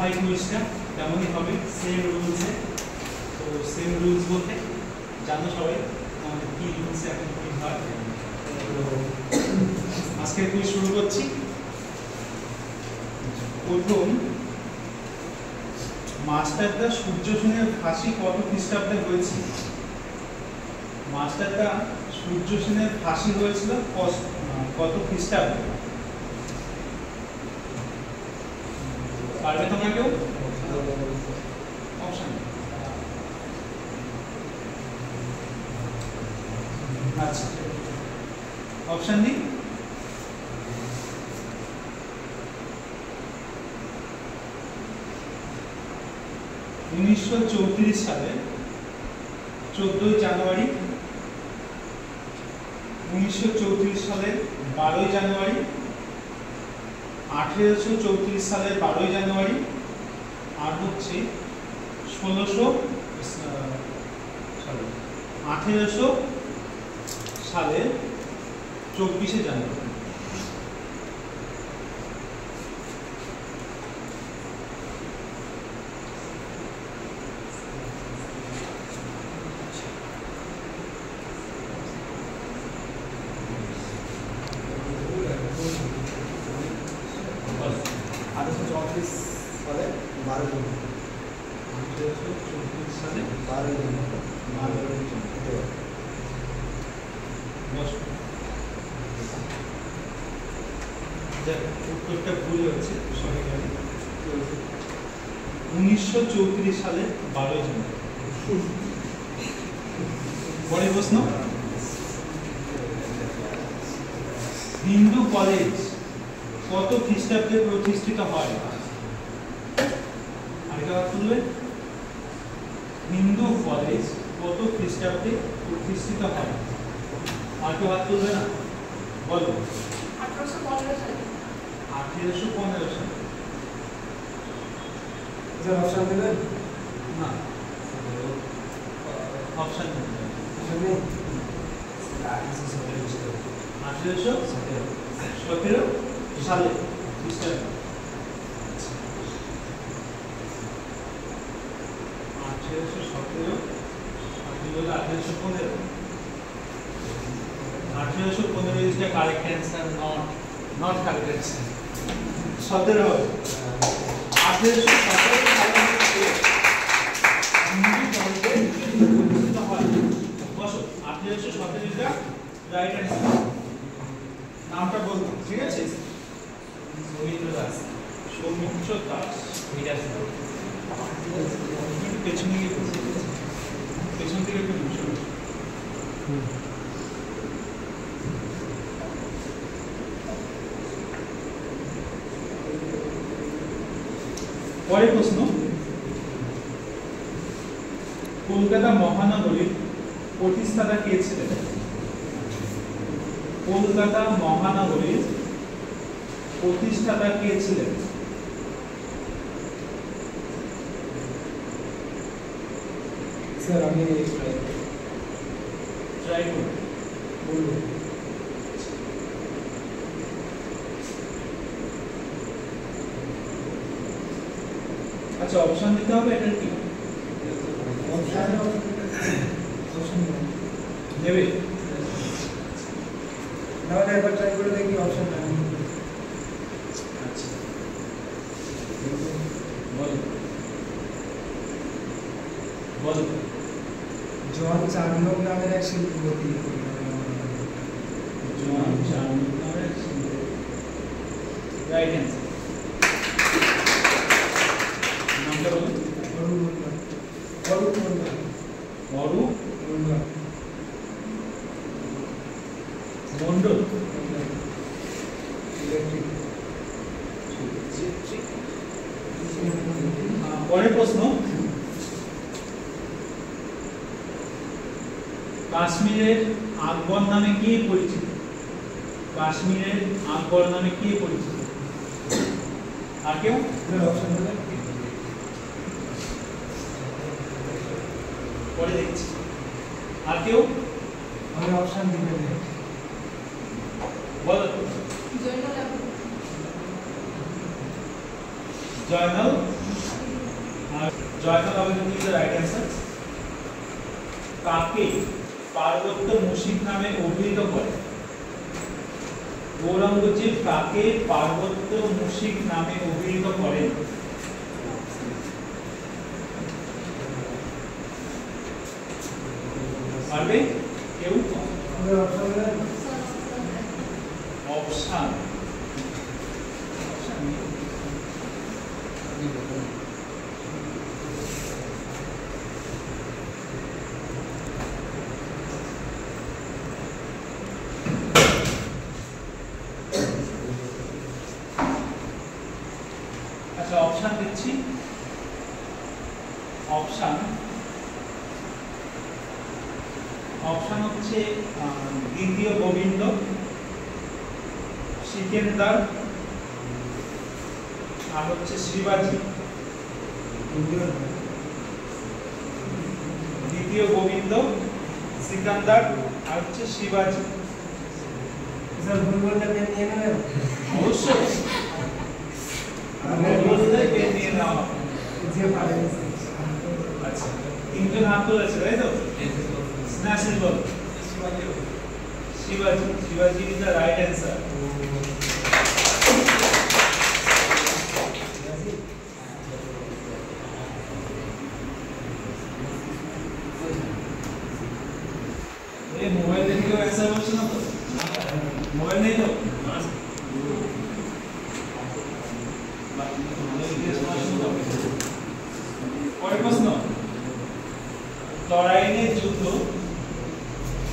হয় কুইজটা তেমনই হবে, সেম রুলসে। তো সেম রুলস বলতে জানো সবাই আমাদের কি রুলসে এখন কুইজ হয়। তো আজকের কুইজ শুরু করছি। প্রথম, মাস্টারদা সূর্য সেনের ফাঁসি কত খ্রিস্টাব্দে হয়েছিল? মাস্টারদা সূর্য সেনের ফাঁসি হয়েছিল কত খ্রিস্টাব্দে? পারবে তোমরা কেউ? অপশন। আচ্ছা, অপশন দিই। সালে 14 জানুয়ারি, 1934 সালের 12 জানুয়ারি, 1834 সালের 12 জানুয়ারি, আর হচ্ছে 1800 সালের 24 জানুয়ারি। উত্তরটা ভুল হয়েছে, 1934 সালে 12 জানুয়ারি। পরের প্রশ্ন, হিন্দু কলেজ কত খ্রিস্টাব্দে প্রতিষ্ঠিত হয়? আরেকটা তুলবে। হিন্দু কলেজ কত খ্রিস্টাব্দে প্রতিষ্ঠিত হয়? আর কেউ হাত তুলবে না? বলো। 1815 সালে। 1815 সালে। স্যার অপশন দেবেন? না, অপশন নেই। 1817 সালে খ্রিস্টাব্দে। 1817 1815 is the correct answer, not correct answer. 17 হবে। 1817 সালে হিন্দু কলেজে হয়। বসো, 1817 is the right answer. নামটা বলবো, ঠিক আছে? সৌমিত্র দাস। সৌমিত্র দাস। পেছনে গিয়ে পেছন থেকে একটু বসো। পরের প্রশ্ন, কলকাতা মহানগরীর প্রতিষ্ঠাতা কে ছিলেন? কলকাতা মহানগরীর প্রতিষ্ঠাতা কে ছিলেন? স্যার আমি ট্রাই করুন, বলবো। আচ্ছা, অপশন দিতে হবে, এটা কি অপশন নেবে? তাহলে একবার ট্রাই করে দেখি অপশনটা। আচ্ছা, বলো বলো। জন চার্নক নামের এক শিল্পপতি। জন চার্নক নামের শিল্পপতি, রাইট অ্যান্সার। নামটা বলো। অরূপ মন্ডল। অরূপ মন্ডল। পরের প্রশ্ন, কাশ্মীরের আকবর নামে কে পরিচিত? কাশ্মীরের আকবর নামে কে পরিচিত? আর কেউ? অপশন দেবেন? পরে দেখছি। আর কেউ? আমি অপশন দিবেন। বলো। জয়নাল আবেদন ইজ দ্য রাইট অ্যান্সার। কাকে পার্বত্য মুশিক নামে অভিহিত করে? ঔরঙ্গজেব কাকে পার্বত্য মুশিক নামে অভিহিত করেন? পারবে কেউ? অপশন আচ্ছা অপশন দিচ্ছি। অপশন হচ্ছে দ্বিতীয় গোবিন্দ, সিকেন্দার, আর হচ্ছে শিবাজি। দ্বিতীয় গোবিন্দ, সিকান্দার আর হচ্ছে শিবাজি। স্যার ভুল বলতে পেন নিয়ে নেবেন? অবশ্যই পেন নিয়ে নাও। যে পারেন। আচ্ছা তিনজন হাত তুলেছে তাই তো? স্ন্যাশিল বল। শিবাজি ইজ দ্য রাইট অ্যান্সার। এই মোবাইল দেখে কেউ অ্যান্সার বলছে না তো? মোবাইল নেই তো? পরের প্রশ্ন, তরাইনের যুদ্ধ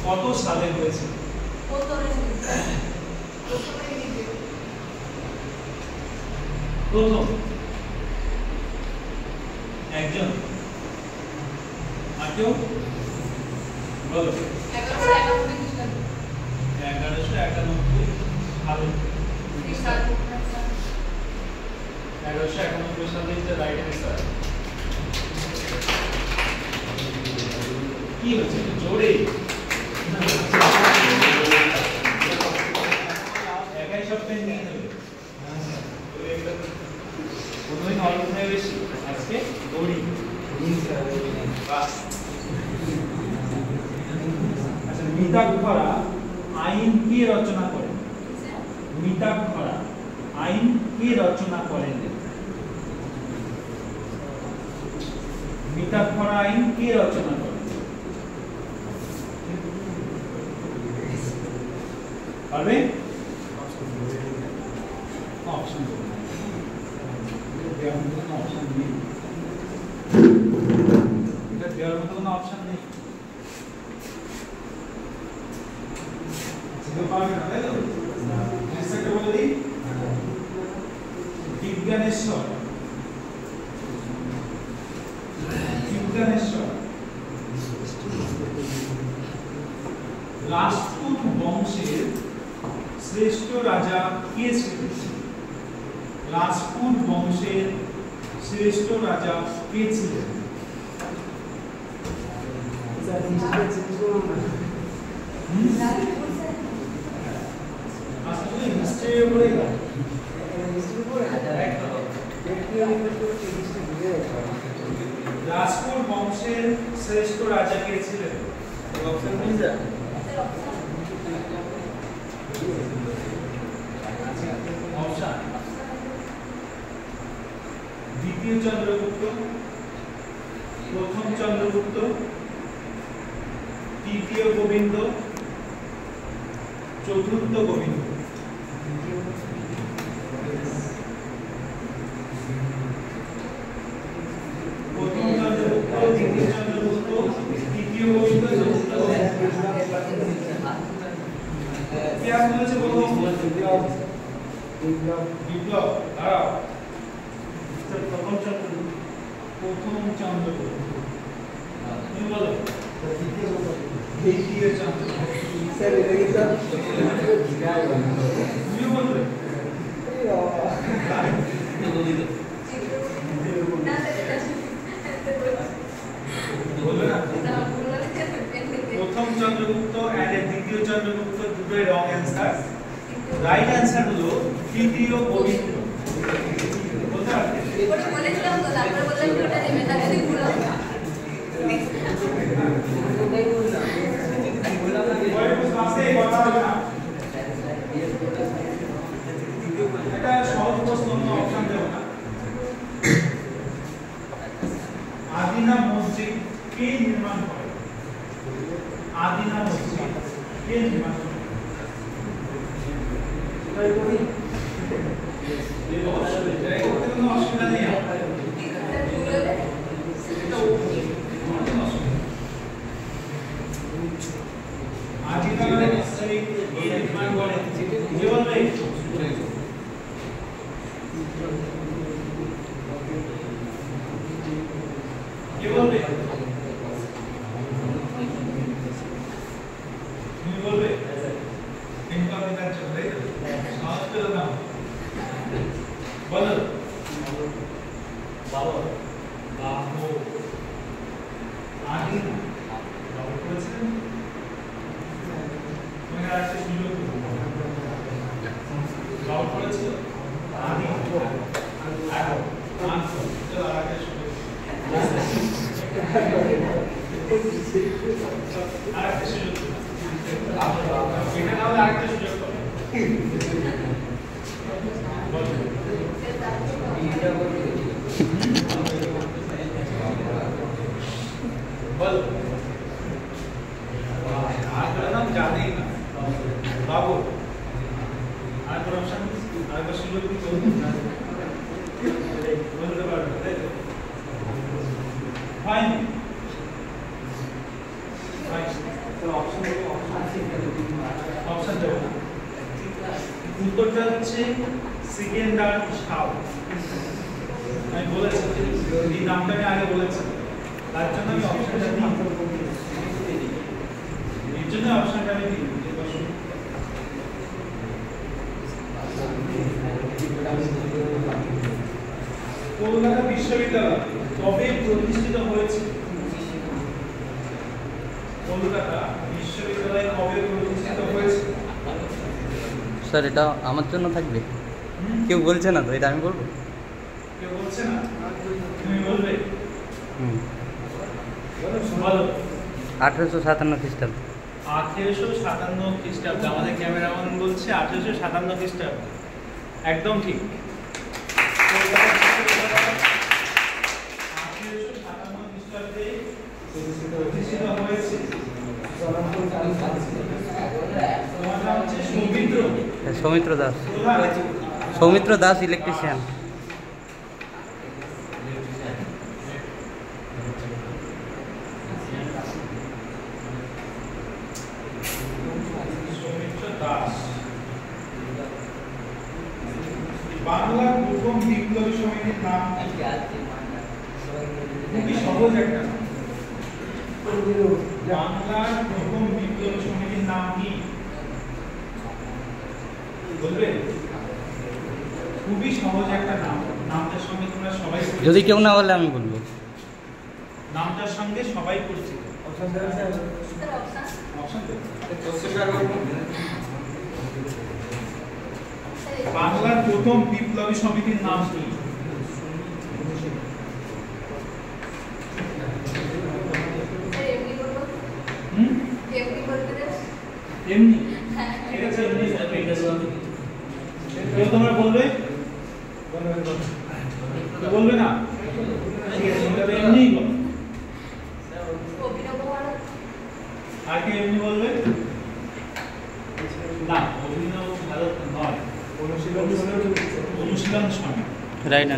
কত সালে হয়েছে? প্রথম একজন আর কেউ বলো। 1191 ভালো। 1191 সালে ইজ দ্য রাইট অ্যান্সার। কি হচ্ছে জোরে? একাই সব পেন নিয়ে নেবে। কোনোদিন অল্প নেই বেশি, আজকে দড়ি। আচ্ছা মিতাক্ষরা আইন কে রচনা করেন? মিতাক্ষরা আইন কে রচনা করেন? মিতাক্ষরা আইন কে রচনা করেন? পারবে? অপশন দেওয়ার মতো কোনো অপশন নেই। এটা দেওয়ার মতো কোনো অপশন নেই। সেটা পারবে না তাই তো? অ্যান্সারটা বলে দিই। বিজ্ঞানেশ্বর। রাজপুত বংশের শ্রেষ্ঠ রাজা কে ছিলেন? রাজপুত বংশের শ্রেষ্ঠ রাজা কে ছিলেন? রাজপুত বংশের শ্রেষ্ঠ রাজা কে ছিলেন? অপশন দ্বিতীয় চন্দ্রগুপ্ত, প্রথম চন্দ্রগুপ্ত, তৃতীয় গোবিন্দ, চতুর্থ গোবিন্দ। প্রথম চন্দ্রগুপ্ত, দ্বিতীয় চন্দ্রগুপ্ত, তৃতীয় গোবিন্দ, চতুর্থ কি আর বলেছে? বিপ্লব। দাঁড়াও, প্রথম চন্দ্রগুপ্ত তুমি বলো। দ্বিতীয় চন্দ্রগুপ্ত তুমি বলবে। বলবে না? প্রথম চন্দ্রগুপ্ত এন্ড দ্বিতীয় চন্দ্রগুপ্ত দুটোই রং অ্যান্সার। রাইট অ্যান্সার হলো তৃতীয় গোবিন্দ। বলতে পারবে? ওটা বলেছিলাম তো, তারপরে বললাম কি ওটা নেবে না, যদি পুরো এটা সহজ প্রশ্ন, অপশন দেব না। আদিনা মসজিদ কে নির্মাণ করে? আদিনা মসজিদ কে নির্মাণ করে? কোনো অসুবিধা নেই। আদিনা মসজিদ কে নির্মাণ করে? কে বলবে? কে বলবে? তুমি বলবে? কিন্তু আমি তার জন্য সহজ করে দাও। বলো। বাবা বাবু আদিনা বাবু করেছেন। তুমি আর একটা সুযোগ বাবু করেছো আদি আর চলো আর একটা সুযোগ আরেকটা সুযোগ এটা নাহলে আরেকটা সুযোগ করো। বল আর নাম জানেই না বাবু। আর কোন অপশন আরেকটা সুযোগ কি বলতে পারবে? তাই তো ফাইন অপশন দেবো না। উত্তরটা হচ্ছে সিকেন্দার শাহ। আমি বলেছি এই নামটা আমি আগে বলেছি, তার জন্য আমি অপশনটা দিই। এর জন্য অপশনটা আমি দিই। কলকাতা বিশ্ববিদ্যালয় কবে প্রতিষ্ঠিত হয়েছিল? কলকাতা বিশ্ববিদ্যালয় কবে প্রতিষ্ঠিত হয়েছিল? স্যার এটা আমার জন্য থাকবে, কেউ বলছে না তো, এটা আমি বলবো? কেউ বলছে না, তুমি বলবে? বলো। 1857 খ্রিস্টাব্দ। 1857 খ্রিস্টাব্দ। আমাদের ক্যামেরাম্যান বলছে 1857 খ্রিস্টাব্দ। একদম ঠিক। 1857 খ্রিস্টাব্দে প্রতিষ্ঠিত হয়েছে। তোমার নাম হচ্ছে সৌমিত্র দাস। সৌমিত্র দাস ইলেকট্রিশিয়ান। বাংলার প্রথম বিপ্লবী সমিতির নাম খুবই সহজ একটা নাম। বাংলার প্রথম বিপ্লবী সমিতির নাম কি বলবে? খুবই সহজ একটা নাম। নামটার সঙ্গে তোমরা সবাই, যদি কেউ না বলে আমি বলবো। নামটার সঙ্গে সবাই পরিচিত। অপশন দেন স্যার। অপশন দেন। বাংলার প্রথম বিপ্লবী সমিতির নাম কি? এমনি ঠিক আছে, এমনি কেউ তোমরা বলবে? বলবে না? ঠিক আছে, তবে এমনি বলো। আর কে এমনি বলবে? না, অভিনব ভারত নয়, অনুশীলন সমিতি। রাইট।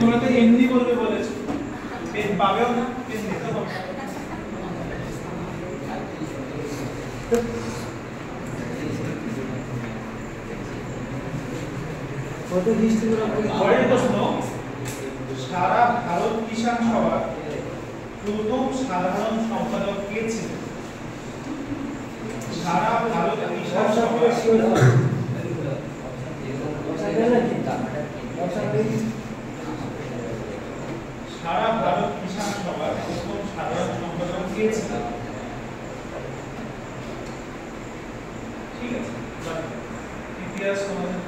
তোমরা তো এমনি বলবে বলেছো, পেন পাবেও না, পেন নিতে হবে। পরের প্রশ্ন, সারা ভারত কিষাণ সভার প্রথম সাধারণ সম্পাদক কে ছিলেন? সারা ভারত কিষাণ সভার সারা ভারত কিষাণ সভার প্রথম সাধারণ সম্পাদক কে ছিলেন? ঠিক আছে, ইতিহাস তোমাদের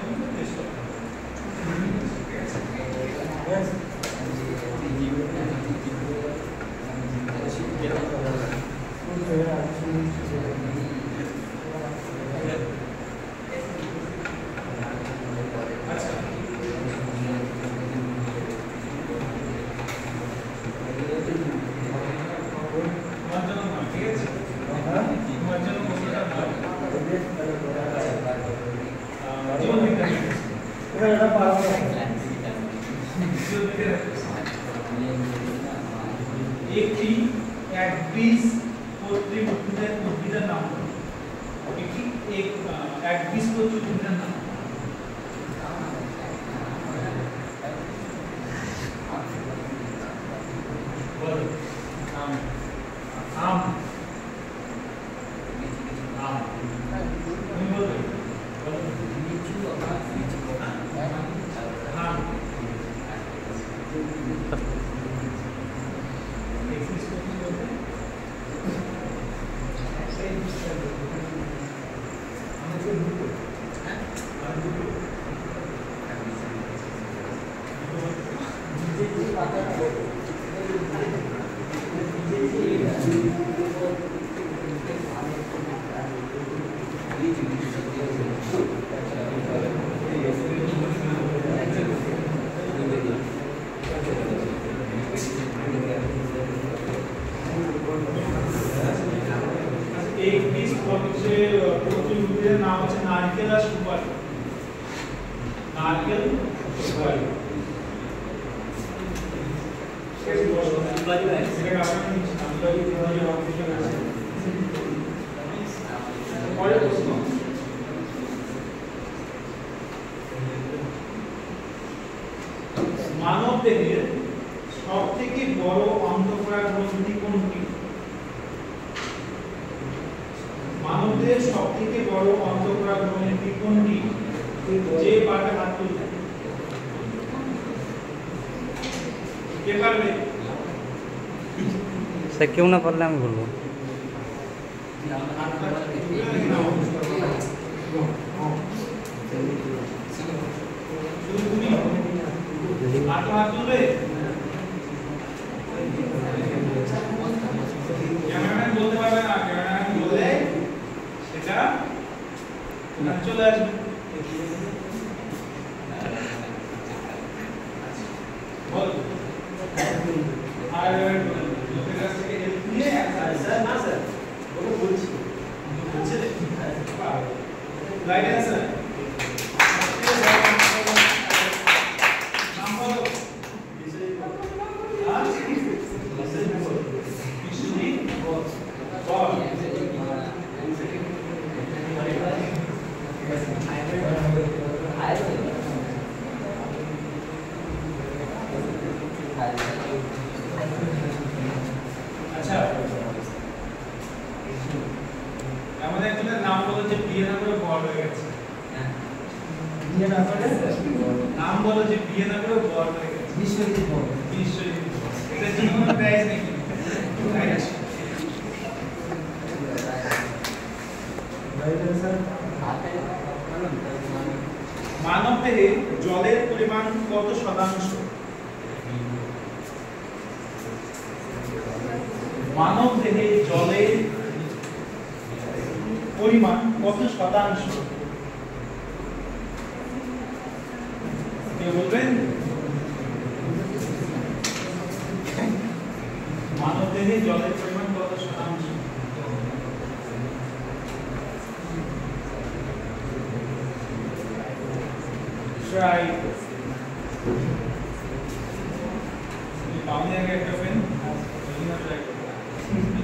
এটা পারবো না। একটি একবীজপত্রী উদ্ভিদের নাম বলো। একটি একবীজপত্রী উদ্ভিদের নাম বলো। আম আম আম তুমি বলবে বলো। আম উদ্ভিদের নাম হচ্ছে নারকেল আর সুপারি। নারকেল সুপারি মানব দেহের সব থেকে বড় অন্তঃপ্রায় গ্রন্থি কোনটি? মানবদের সব থেকে বড় অন্তঃপ্রায় গ্রন্থি কোনটি? যে পারে হাত তুলবে। কে পারবে? সে কেউ না পারলে আমি বলবো। হাত তুলবে। ক্যামেরাম্যান বলতে পারবে না, ক্যামেরাম্যান বললে সেটা চলে আসবে। বল আর লোকের কাছ থেকে হেল্প নিয়ে স্যার না স্যার ওকে বলছি বলছে রাইট অ্যান্সার। নাম বলো। আচ্ছা আমাদের একজনের নাম বলো যে বিয়ে না করে বড় হয়ে গেছে। বিয়ে না করে নাম বলো যে বিয়ে না করে বড় হয়ে গেছে। বিশ্বজিৎ বড়। বিশ্বজিৎ এটা জন্য কোনো প্রাইজ নেই রাইট। Right answer. মানব দেহে জলের পরিমাণ কত শতাংশ? মানব দেহে জলের পরিমাণ কত শতাংশ? কে বলবেন? মানব দেহে জলের পরিমাণ কত শতাংশ? ট্রাই। পাওনি আগে একটা পেন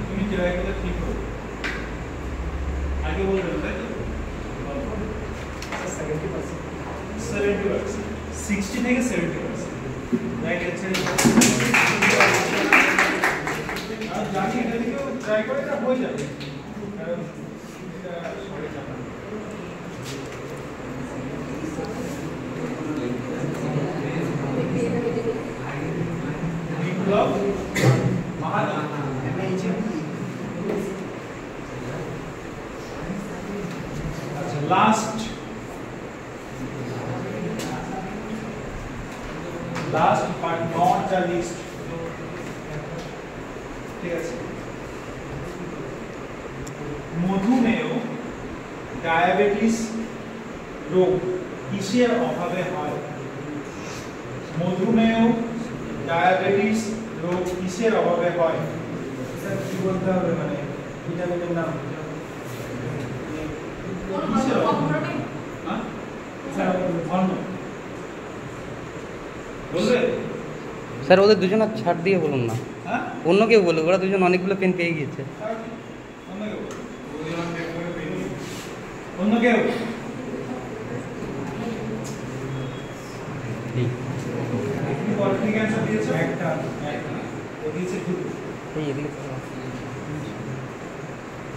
তুমি ট্রাই করলে ঠিক হবে। আগে বলবেন তাই তো 70%, 60 থেকে 70%, রাইট অ্যান্সার। আর জানি এটা দিকেও ট্রাই করে তা হয়ে যাবে, কারণ এটা সরে যাবে। বিপ্লব Mahato last but not the least, ঠিক আছে। মধুমেহ ডায়াবেটিস রোগ কিসের অভাবে হয়? মধুমেহ ডায়াবেটিস রোগ কিসের অভাবে হয়? স্যার কি বলতে হবে, মানে ভিটামিনের নাম? কিসের অভাবে? হ্যাঁ স্যার বর্ণ বলবে? স্যার ওদের দুজনের ছাড় দিয়ে বলুন না, হ্যাঁ? অন্য কেউ বলুক, ওরা দুজন অনেকগুলো পেন পেয়ে গিয়েছে। অন্য কেউ? অন্য কেউ? এই তুমি কত অ্যান্সার দিয়েছো? একটা। ও দিয়েছে দুটো। এই এদিকে তো।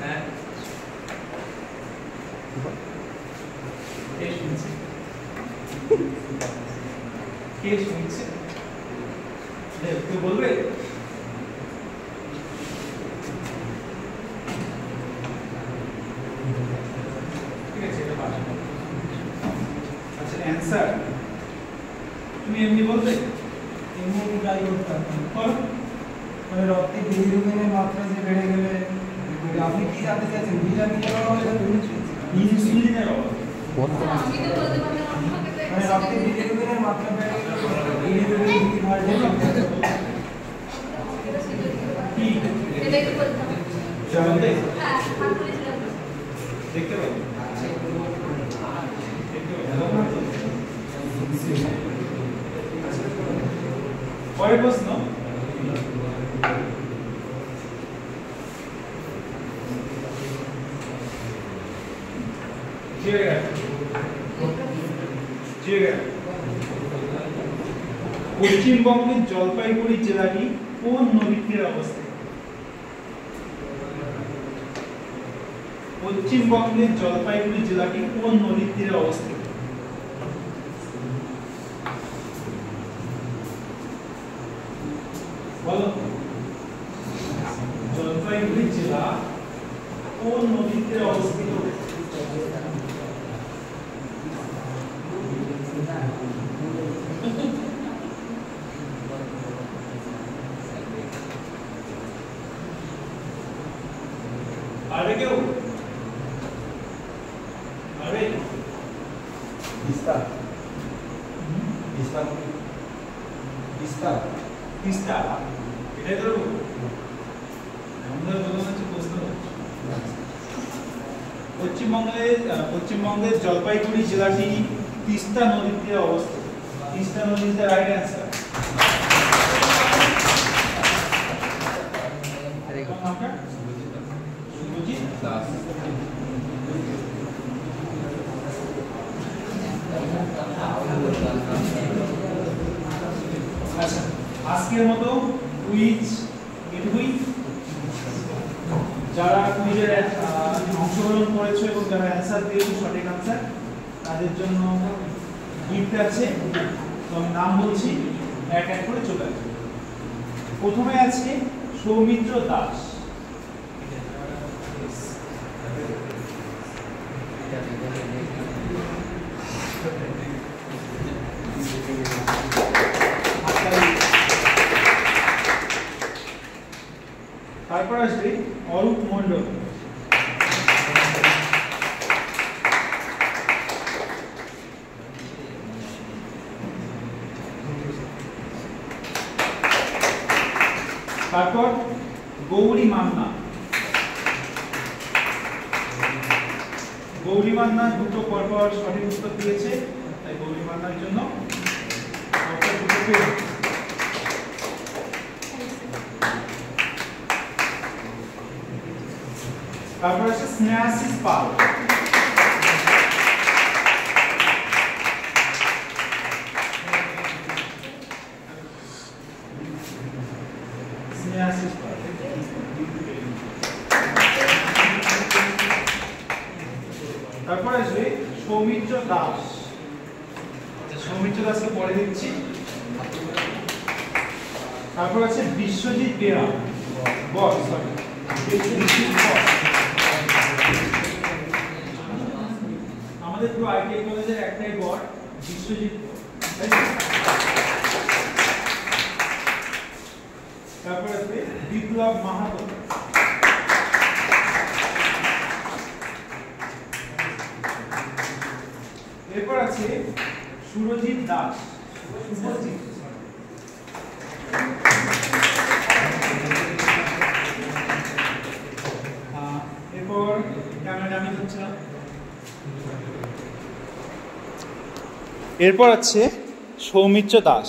হ্যাঁ। কে শুনছে? কে শুনছে? কেউ বলবে? ঠিক আছে, এটা পাস। আচ্ছা, অ্যান্সার তুমি এমনি বলবে? এমনি আমি ট্রাই করতাম। করো। মানে রক্তে বিলিরুবিনের মাত্রা যে বেড়ে গেলে আপনি কি জানতে চাইছেন? ভিটামিনের অভাবে ইনসুলিনের অভাব। আমি তো বলতে পারলাম আমাকে তো মানে রক্তে বিলিরুবিনের মাত্রা বেড়ে গেলে বিলিরুবিন কি? এটাই তো বলতাম। জানতে? হ্যাঁ, হাত তুলেছিলাম। দেখতে পাবো। পরের প্রশ্ন, পশ্চিমবঙ্গের জলপাইগুড়ি জেলাটি কোন নদীর তীরে অবস্থিত? পশ্চিমবঙ্গের জলপাইগুড়ি জেলাটি কোন নদীর তীরে অবস্থিত? বলো। জলপাইগুড়ি জেলা কোন নদীর তীরে অবস্থিত? আরে কেউ? আরে তিস্তা তিস্তা তিস্তা তিস্তা, এটাই তো আমাদের বলা হচ্ছে প্রশ্ন। পশ্চিমবঙ্গের জলপাইগুড়ি জেলাটি তিস্তা নদীর তীরে অবস্থিত। তিস্তা নদী is the right answer. Surajit Das. আচ্ছা, আজকের মতো কুইজ এটুকুই। যারা কুইজে অংশগ্রহণ করেছো এবং যারা অ্যান্সার দিয়েছো সঠিক অ্যান্সার, তাদের জন্য গিফট আছে। তো আমি নাম বলছি, এক এক করে চলে আসবে। প্রথমে আছে সৌমিত্র দাস। তারপর আসবে অরূপ মণ্ডল। তারপর গৌরী মান্না। গৌরী মান্না দুটো পরপর সঠিক উত্তর দিয়েছে, তাই গৌরী মান্নার জন্য দুটো পেয়ে। তারপর আছে স্নেহাশিস পাল। স্নেহাশিস পাল। তারপর আসবে সৌমিত্র দাস। সৌমিত্র দাসকে পরে দিচ্ছি। তারপর আছে বিশ্বজিৎ বেরা। বস, সরি, বিশ্বজিৎ বস। আমাদের পুরো আইটিআই কলেজের একটাই বর, বিশ্বজিৎ। তারপর আছে বিপ্লব মাহাতো। এরপর আছে সুরজিৎ দাস। সুরজিৎ। এরপর ক্যামেরা আমি ধরছিলাম। এরপর আছে সৌমিত্র দাস।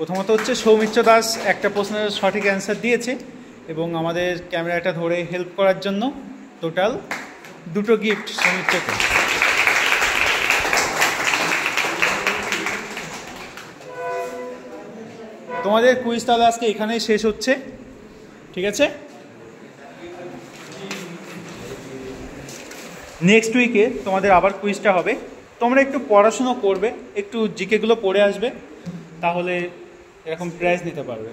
প্রথমত হচ্ছে সৌমিত্র দাস একটা প্রশ্নের সঠিক অ্যান্সার দিয়েছে এবং আমাদের ক্যামেরাটা ধরে হেল্প করার জন্য টোটাল 2টো গিফট সৌমিত্রকে। তোমাদের কুইজ তাহলে আজকে এখানেই শেষ হচ্ছে, ঠিক আছে? নেক্সট উইকে তোমাদের আবার কুইজটা হবে। তোমরা একটু পড়াশুনো করবে, একটু জিকেগুলো পড়ে আসবে, তাহলে এরকম প্রাইজ নিতে পারবে।